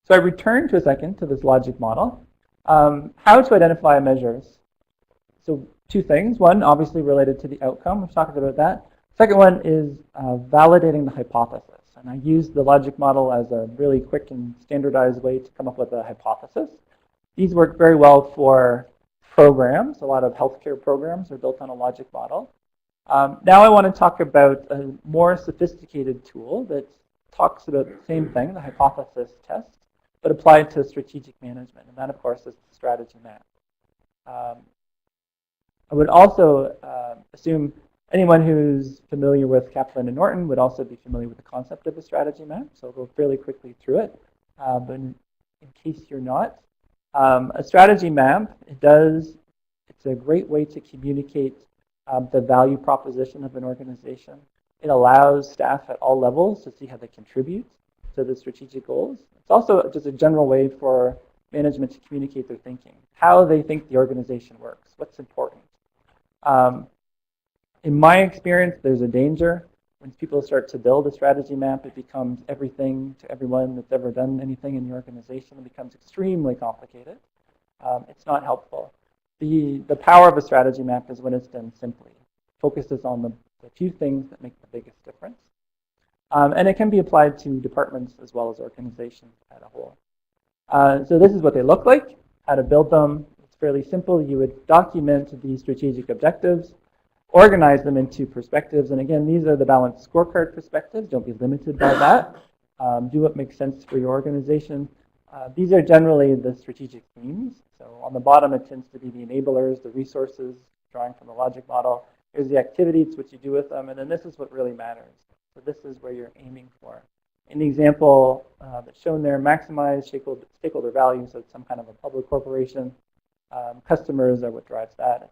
So I returned to a second to this logic model. How to identify measures. So two things. One, obviously related to the outcome. We've talked about that. Second one is validating the hypothesis. And I used the logic model as a really quick and standardized way to come up with a hypothesis. These work very well for programs. A lot of healthcare programs are built on a logic model. Now I want to talk about a more sophisticated tool that talks about the same thing, the hypothesis test, but applied to strategic management. And that, of course, is the strategy map. I would also assume anyone who's familiar with Kaplan and Norton would also be familiar with the concept of a strategy map. So I'll go fairly quickly through it. But in case you're not, a strategy map, it's a great way to communicate the value proposition of an organization. It allows staff at all levels to see how they contribute to the strategic goals. It's also just a general way for management to communicate their thinking, how they think the organization works, what's important. In my experience, there's a danger. When people start to build a strategy map, it becomes everything to everyone that's ever done anything in the organization. It becomes extremely complicated. It's not helpful. The power of a strategy map is when it's done simply. It focuses on the few things that make the biggest difference. And it can be applied to departments as well as organizations as a whole. So this is what they look like, how to build them. It's fairly simple. You would document the strategic objectives, organize them into perspectives. And again, these are the balanced scorecard perspectives. Don't be limited by that. Do what makes sense for your organization. These are generally the strategic themes. So on the bottom, it tends to be the enablers, the resources, drawing from the logic model. Here's the activity, it's what you do with them. And then this is what really matters. So this is where you're aiming for. In the example that's shown there, maximize stakeholder value. So it's some kind of a public corporation. Customers are what drives that.